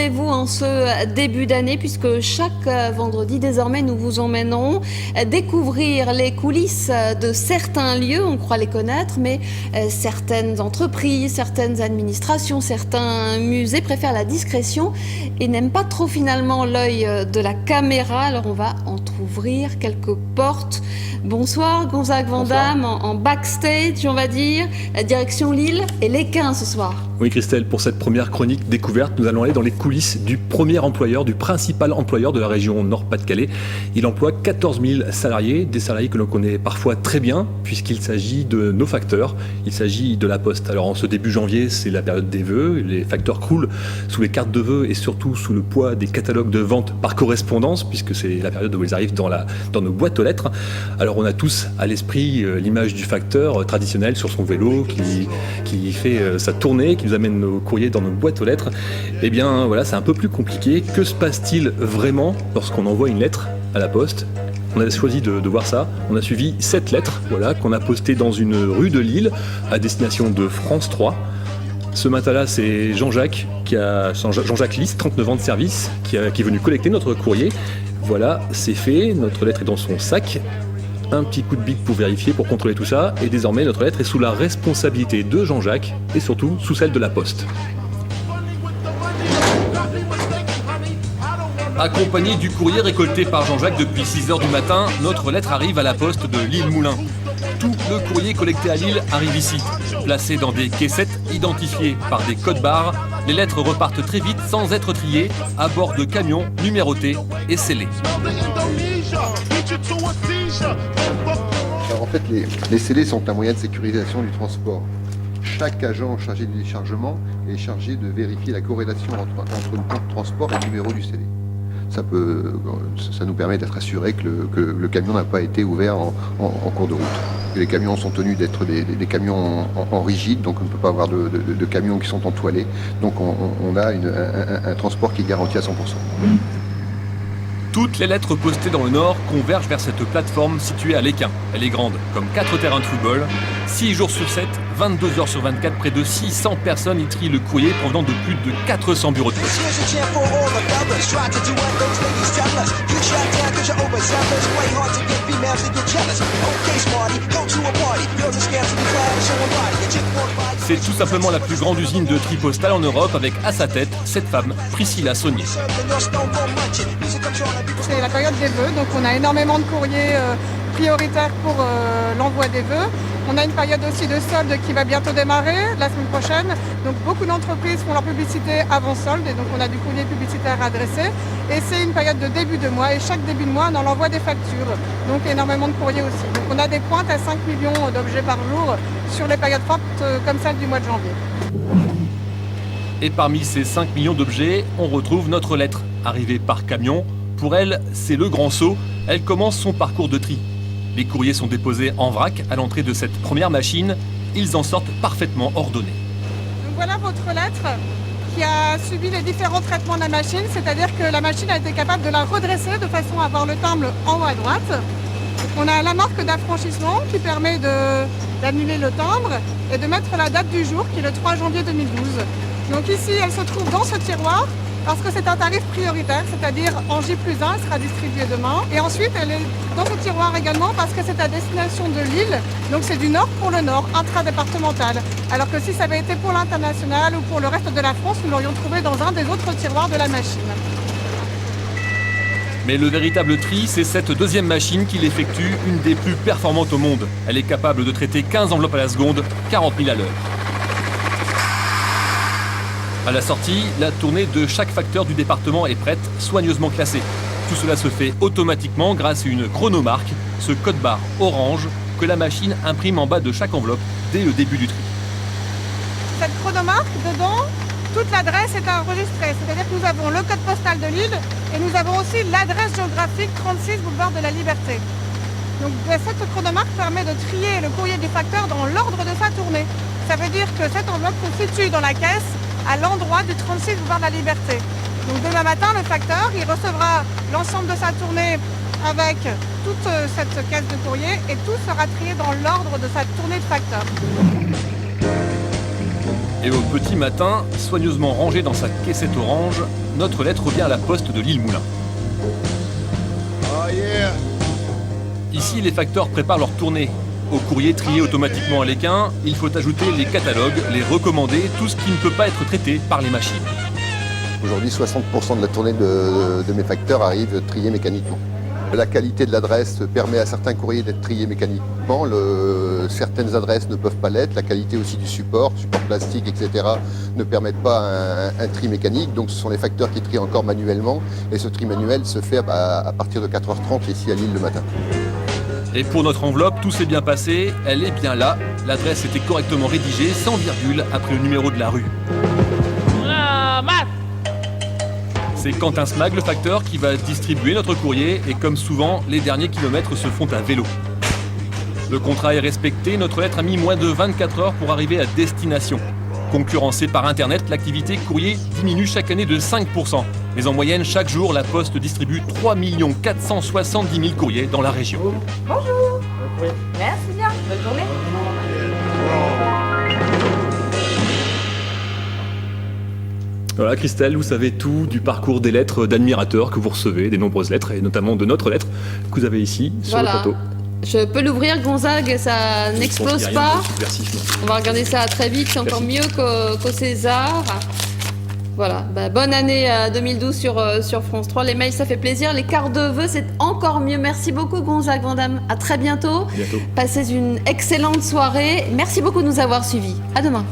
rendez-vous en ce début d'année puisque chaque vendredi désormais nous vous emmenons découvrir les coulisses de certains lieux. On croit les connaître, mais certaines entreprises, certaines administrations, certains musées préfèrent la discrétion et n'aiment pas trop finalement l'œil de la caméra. Alors on va entrouvrir quelques portes. Bonsoir Gonzague Vandamme, en backstage on va dire, la direction Lille et l'Équin ce soir. Oui Christelle, pour cette première chronique découverte, nous allons aller dans les coulisses du premier employeur, du principal employeur de la région Nord-Pas-de-Calais. Il emploie 14 000 salariés, des salariés que l'on connaît parfois très bien, puisqu'il s'agit de nos facteurs, il s'agit de la Poste. Alors en ce début janvier, c'est la période des vœux, les facteurs croulent sous les cartes de vœux et surtout sous le poids des catalogues de vente par correspondance, puisque c'est la période où ils arrivent dans nos boîtes aux lettres. Alors on a tous à l'esprit l'image du facteur traditionnel sur son vélo qui fait sa tournée, qui nous amène nos courriers dans nos boîtes aux lettres. Eh bien voilà, c'est un peu plus compliqué. Que se passe-t-il vraiment lorsqu'on envoie une lettre à la Poste ? On a choisi de voir ça. On a suivi 7 lettres, voilà, qu'on a postées dans une rue de Lille à destination de France 3. Ce matin-là, c'est Jean-Jacques Lys, 39 ans de service, qui est venu collecter notre courrier. Voilà, c'est fait. Notre lettre est dans son sac. Un petit coup de bic pour vérifier, pour contrôler tout ça. Et désormais, notre lettre est sous la responsabilité de Jean-Jacques et surtout sous celle de la Poste. Accompagné du courrier récolté par Jean-Jacques depuis 6h du matin, notre lettre arrive à la Poste de Lille-Moulin. Tout le courrier collecté à Lille arrive ici. Placé dans des caissettes identifiées par des codes barres, les lettres repartent très vite sans être triées, à bord de camions numérotés et scellés. Alors en fait, les scellés sont un moyen de sécurisation du transport. Chaque agent chargé du déchargement est chargé de vérifier la corrélation entre le compte de transport et le numéro du scellé. Ça nous permet d'être assurés que le camion n'a pas été ouvert en cours de route. Les camions sont tenus d'être des camions en rigide, donc on ne peut pas avoir de camions qui sont entoilés. Donc on a un transport qui est garanti à 100%. Toutes les lettres postées dans le Nord convergent vers cette plateforme située à l'Équin. Elle est grande, comme 4 terrains de football. 6 jours sur 7, 22 heures sur 24, près de 600 personnes y trient le courrier provenant de plus de 400 bureaux de poste. C'est tout simplement la plus grande usine de tri postal en Europe, avec à sa tête cette femme, Priscilla Saunier. C'est la période des vœux, donc on a énormément de courriers prioritaires pour l'envoi des vœux. On a une période aussi de solde qui va bientôt démarrer, la semaine prochaine. Donc beaucoup d'entreprises font leur publicité avant solde et donc on a du courrier publicitaire adressé. Et c'est une période de début de mois et chaque début de mois on en envoie des factures. Donc énormément de courriers aussi. Donc on a des pointes à 5 millions d'objets par jour sur les périodes fortes comme celle du mois de janvier. Et parmi ces 5 millions d'objets, on retrouve notre lettre, arrivée par camion. Pour elle, c'est le grand saut. Elle commence son parcours de tri. Les courriers sont déposés en vrac à l'entrée de cette première machine. Ils en sortent parfaitement ordonnés. Donc voilà votre lettre qui a subi les différents traitements de la machine, c'est-à-dire que la machine a été capable de la redresser de façon à avoir le timbre en haut à droite. On a la marque d'affranchissement qui permet d'annuler le timbre et de mettre la date du jour qui est le 3 janvier 2012. Donc ici, elle se trouve dans ce tiroir parce que c'est un tarif prioritaire, c'est-à-dire en J+1, elle sera distribuée demain. Et ensuite, elle est dans ce tiroir également parce que c'est à destination de Lille, donc c'est du Nord pour le Nord, intra-départemental. Alors que si ça avait été pour l'international ou pour le reste de la France, nous l'aurions trouvé dans un des autres tiroirs de la machine. Mais le véritable tri, c'est cette deuxième machine qui l'effectue, une des plus performantes au monde. Elle est capable de traiter 15 enveloppes à la seconde, 40 000 à l'heure. À la sortie, la tournée de chaque facteur du département est prête, soigneusement classée. Tout cela se fait automatiquement grâce à une chronomarque, ce code barre orange que la machine imprime en bas de chaque enveloppe dès le début du tri. Cette chronomarque, dedans, toute l'adresse est enregistrée. C'est-à-dire que nous avons le code postal de Lille et nous avons aussi l'adresse géographique 36 boulevard de la Liberté. Donc cette chronomarque permet de trier le courrier du facteur dans l'ordre de sa tournée. Ça veut dire que cette enveloppe se situe dans la caisse à l'endroit du 36 boulevard de la Liberté. Donc demain matin, le facteur, il recevra l'ensemble de sa tournée avec toute cette caisse de courrier et tout sera trié dans l'ordre de sa tournée de facteur. Et au petit matin, soigneusement rangée dans sa caissette orange, notre lettre revient à la poste de l'île Moulin. Oh yeah. Ici, les facteurs préparent leur tournée. Au courrier trié automatiquement à l'équin, il faut ajouter les catalogues, les recommandés, tout ce qui ne peut pas être traité par les machines. Aujourd'hui, 60% de la tournée de mes facteurs arrive triés mécaniquement. La qualité de l'adresse permet à certains courriers d'être triés mécaniquement. Certaines adresses ne peuvent pas l'être. La qualité aussi du support plastique, etc. ne permettent pas un tri mécanique. Donc ce sont les facteurs qui trient encore manuellement. Et ce tri manuel se fait à partir de 4h30 ici à Lille le matin. Et pour notre enveloppe, tout s'est bien passé, elle est bien là. L'adresse était correctement rédigée, sans virgule, après le numéro de la rue. C'est Quentin Smag, le facteur, qui va distribuer notre courrier et comme souvent, les derniers kilomètres se font à vélo. Le contrat est respecté, notre lettre a mis moins de 24 heures pour arriver à destination. Concurrencée par Internet, l'activité courrier diminue chaque année de 5%. Mais en moyenne, chaque jour, la Poste distribue 3 470 000 courriers dans la région. Bonjour. Merci bien. Bonne journée. Voilà, Christelle, vous savez tout du parcours des lettres d'admirateurs que vous recevez, des nombreuses lettres, et notamment de notre lettre que vous avez ici sur le plateau. Je peux l'ouvrir, Gonzague, ça n'explose pas. On va regarder ça très vite, c'est encore mieux qu'au César. Voilà, bonne année 2012 sur France 3. Les mails, ça fait plaisir. Les cartes de vœux, c'est encore mieux. Merci beaucoup, Gonzague Vandamme. À très bientôt. Passez une excellente soirée. Merci beaucoup de nous avoir suivis. À demain.